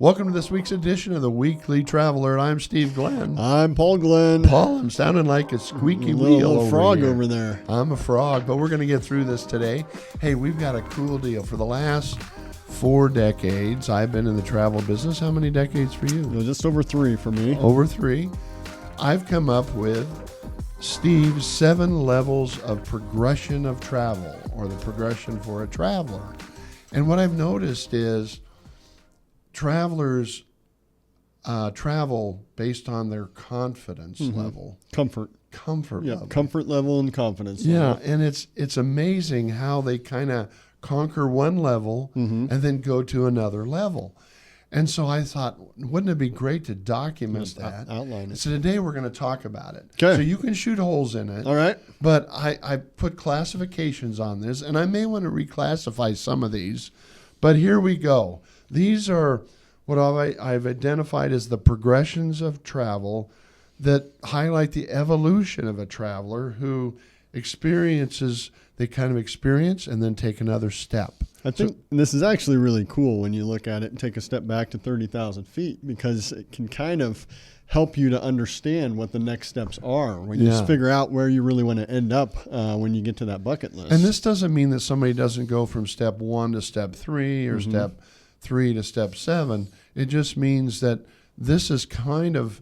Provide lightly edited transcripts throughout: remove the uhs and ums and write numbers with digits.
Welcome to this week's edition of the Weekly Traveler. I'm Steve Glenn. I'm Paul Glenn. Paul, I'm sounding like a squeaky wheel little frog here. over there. I'm a frog, but we're going to get through this today. Hey, we've got a cool deal. For the last 4 decades, I've been in the travel business. How many decades for you? Just over 3 for me. Over 3. I've come up with Steve's 7 levels of progression of travel, or the progression for a traveler. And what I've noticed is travelers travel based on their confidence level. Comfort Level. Comfort level and confidence Yeah, level. and it's amazing how they kind of conquer one level and then go to another level. And so I thought, wouldn't it be great to document that? Outline it. So today we're going to talk about it. Okay. So you can shoot holes in it. All right. But I put classifications on this, and I may want to reclassify some of these. But here we go. These are what I've identified as the progressions of travel that highlight the evolution of a traveler who experiences, they kind of experience and then take another step. I think this is actually really cool when you look at it and take a step back to 30,000 feet, because it can kind of help you to understand what the next steps are when you just figure out where you really want to end up when you get to that bucket list. And this doesn't mean that somebody doesn't go from step 1 to step 3 or step 3 to step 7. It just means that this is kind of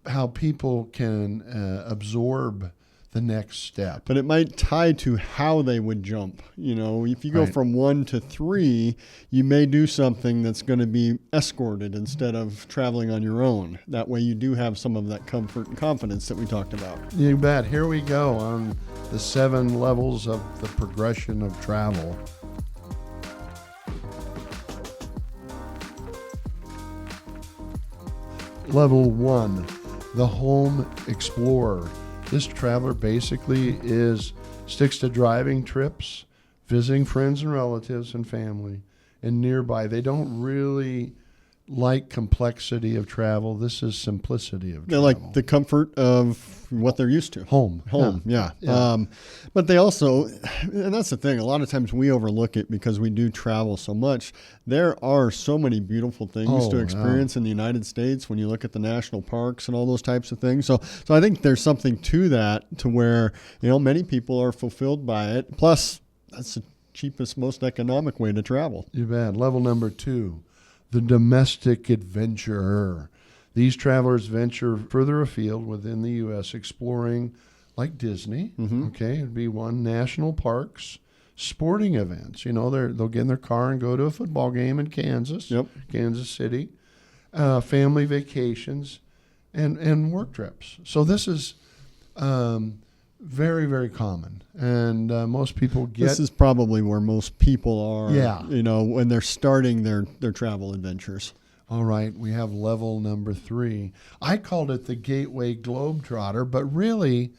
how people can absorb the next step. But it might tie to how they would jump. You know, if you go from 1 to 3, you may do something that's going to be escorted instead of traveling on your own. That way you do have some of that comfort and confidence that we talked about. You bet. Here we go on the 7 levels of the progression of travel. Level 1, the home explorer. This traveler basically sticks to driving trips, visiting friends and relatives and family, and nearby. They don't really like complexity of travel. This is simplicity of travel. They like the comfort of what they're used to. Home. Yeah. Yeah. But they also, and that's the thing, a lot of times we overlook it because we do travel so much. There are so many beautiful things to experience in the United States when you look at the national parks and all those types of things. So I think there's something to that, to where, many people are fulfilled by it. Plus, that's the cheapest, most economic way to travel. You bet. Level number 2, the domestic adventurer. These travelers venture further afield within the U.S., exploring like Disney. Okay, it'd be one, national parks, sporting events. They'll get in their car and go to a football game in Kansas, Kansas City, family vacations, and work trips. So this is very, very common, and most people get. This is probably where most people are. Yeah. When they're starting their travel adventures. All right, we have level number 3. I called it the Gateway Globetrotter, but really,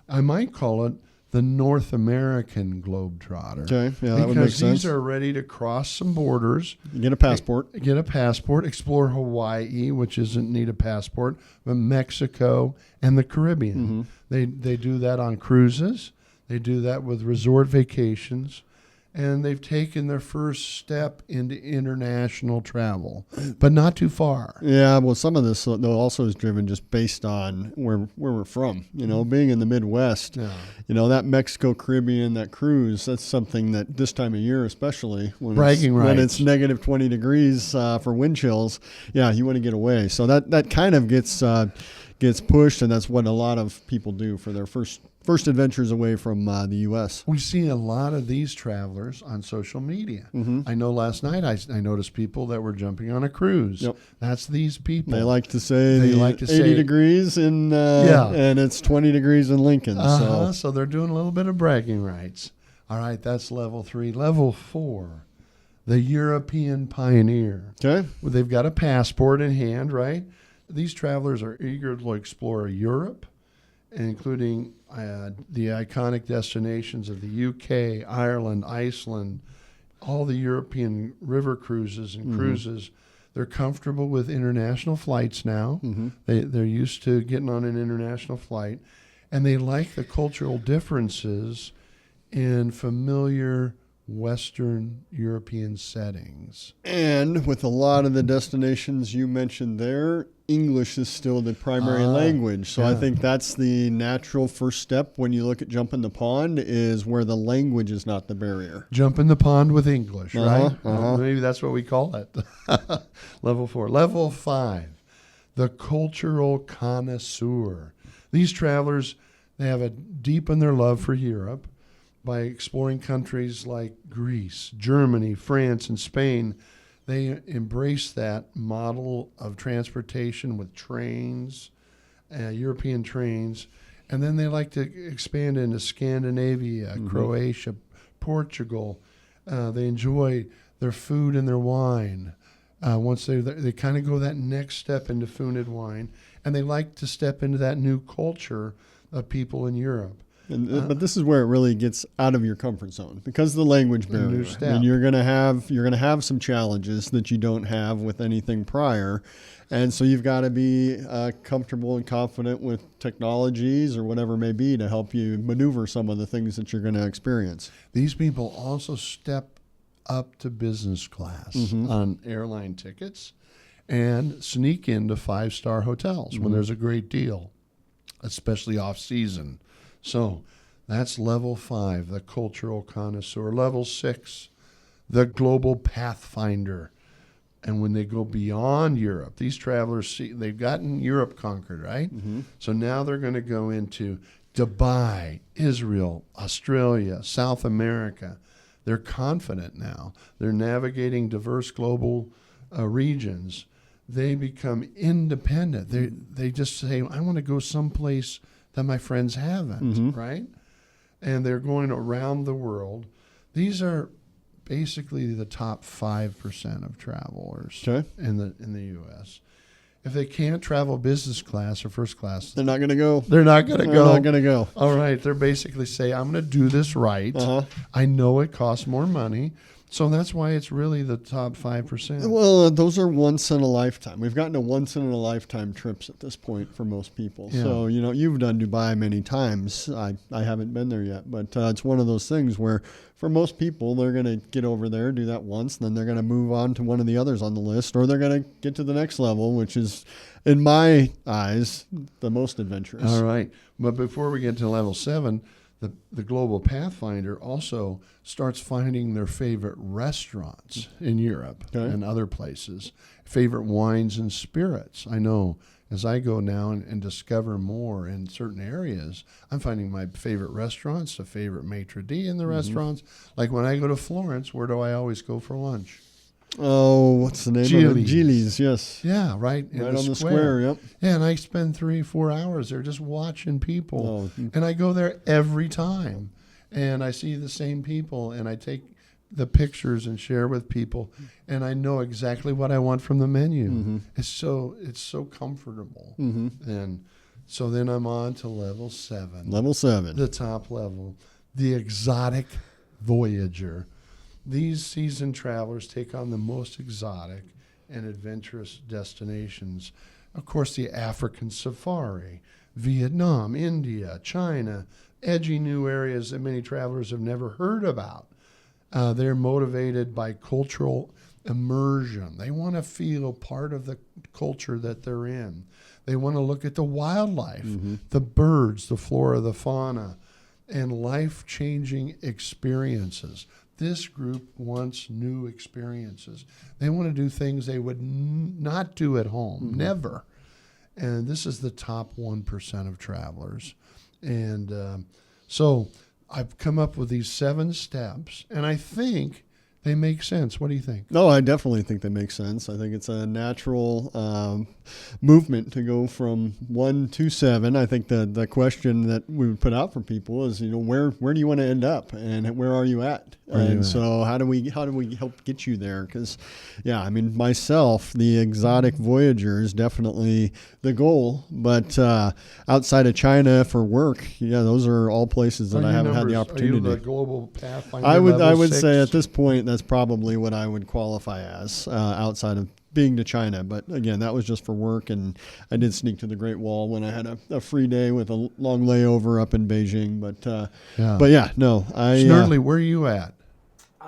I might call it the North American Globetrotter. Okay, yeah, that would make sense. Because these are ready to cross some borders. You get a passport. Explore Hawaii, which doesn't need a passport, but Mexico and the Caribbean. They do that on cruises. They do that with resort vacations. And they've taken their first step into international travel, but not too far. Yeah, well, some of this though also is driven just based on where we're from. Being in the Midwest, that Mexico Caribbean, that cruise, that's something that this time of year, especially when it's negative 20 degrees for wind chills, you want to get away. So that kind of gets pushed, and that's what a lot of people do for their first adventures away from the U.S. We see a lot of these travelers on social media. I know last night I noticed people that were jumping on a cruise. That's these people. They like to say 80 degrees and it's 20 degrees in Lincoln. So they're doing a little bit of bragging rights. All right, that's level 3. Level 4, the European pioneer. Okay. Well, they've got a passport in hand, right? These travelers are eager to explore Europe, including the iconic destinations of the UK, Ireland, Iceland, all the European river cruises and cruises. They're comfortable with international flights now. They're used to getting on an international flight, and they like the cultural differences in familiar Western European settings. And with a lot of the destinations you mentioned there, English is still the primary language. So I think that's the natural first step when you look at jumping the pond, is where the language is not the barrier. Jump in the pond with English, right? Uh-huh. Maybe that's what we call it. Level 4. Level 5, the cultural connoisseur. These travelers, they have a deepen their love for Europe by exploring countries like Greece, Germany, France, and Spain. They embrace that model of transportation with trains, European trains, and then they like to expand into Scandinavia, Croatia, Portugal. They enjoy their food and their wine. Once they kind of go that next step into food and wine, and they like to step into that new culture of people in Europe. But this is where it really gets out of your comfort zone, because of the language barrier. And you're gonna have some challenges that you don't have with anything prior, and so you've got to be comfortable and confident with technologies or whatever it may be to help you maneuver some of the things that you're going to experience. These people also step up to business class on airline tickets and sneak into 5-star hotels when there's a great deal, especially off season. So that's level 5, the cultural connoisseur. Level 6, the global pathfinder. And when they go beyond Europe, these travelers they've gotten Europe conquered, right? So now they're going to go into Dubai, Israel, Australia, South America. They're confident now. They're navigating diverse global regions. They become independent. They just say, I want to go someplace that my friends haven't, right? And they're going around the world. These are basically the top 5% of travelers in the U.S. If they can't travel business class or first class, they're not going to go. They're not going to go. All right. They're basically say, I'm going to do this right. I know it costs more money. So that's why it's really the top 5%. Well, those are once in a lifetime. We've gotten to once in a lifetime trips at this point for most people. Yeah. So, you've done Dubai many times. I haven't been there yet, but it's one of those things where for most people, they're going to get over there, do that once, and then they're going to move on to one of the others on the list, or they're going to get to the next level, which is, in my eyes, the most adventurous. All right. But before we get to level 7, the Global Pathfinder also starts finding their favorite restaurants in Europe and other places, favorite wines and spirits. I know as I go now and discover more in certain areas, I'm finding my favorite restaurants, the favorite maitre d' in the restaurants. Like when I go to Florence, where do I always go for lunch? Oh, what's the name of it? Gili's, yes. Yeah, right. Right on the square, yep. Yeah, and I spend 3-4 hours there just watching people. And I go there every time. And I see the same people, and I take the pictures and share with people, and I know exactly what I want from the menu. It's so comfortable. And so then I'm on to level 7. Level 7. The top level. The exotic voyager. These seasoned travelers take on the most exotic and adventurous destinations. Of course, the African safari, Vietnam, India, China, edgy new areas that many travelers have never heard about. They're motivated by cultural immersion. They want to feel part of the culture that they're in. They want to look at the wildlife, the birds, the flora, the fauna, and life-changing experiences. This group wants new experiences. They want to do things they would not do at home, never. And this is the top 1% of travelers. And so I've come up with these 7 steps, and I think they make sense. What do you think? No, I definitely think they make sense. I think it's a natural movement to go from 1 to 7. I think the question that we would put out for people is, where do you want to end up, and where are you at? So how do we help get you there? Because, myself, the exotic voyager is definitely the goal. But outside of China for work, those are all places that I haven't had the opportunity. Are you the global pathfinder? I would level 6? say at this point that's probably what I would qualify as outside of being to China. But again, that was just for work, and I did sneak to the Great Wall when I had a free day with a long layover up in Beijing. But Snurdly, where are you at?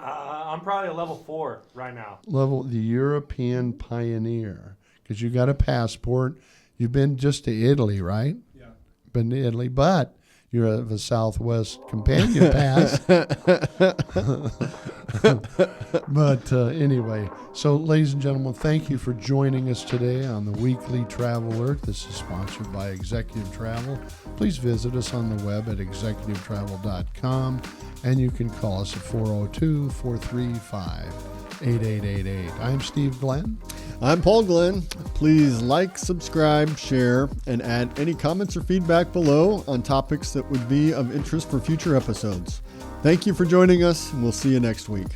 I'm probably a level 4 right now. The European pioneer, because you got a passport. You've been just to Italy, right? Yeah. Been to Italy, but you're of a Southwest companion pass. But anyway, so ladies and gentlemen, thank you for joining us today on the Weekly Travel Alert. This is sponsored by Executive Travel. Please visit us on the web at executivetravel.com, and you can call us at 402-435-8888. I'm Steve Glenn. I'm Paul Glenn. Please like, subscribe, share, and add any comments or feedback below on topics that would be of interest for future episodes. Thank you for joining us, and we'll see you next week.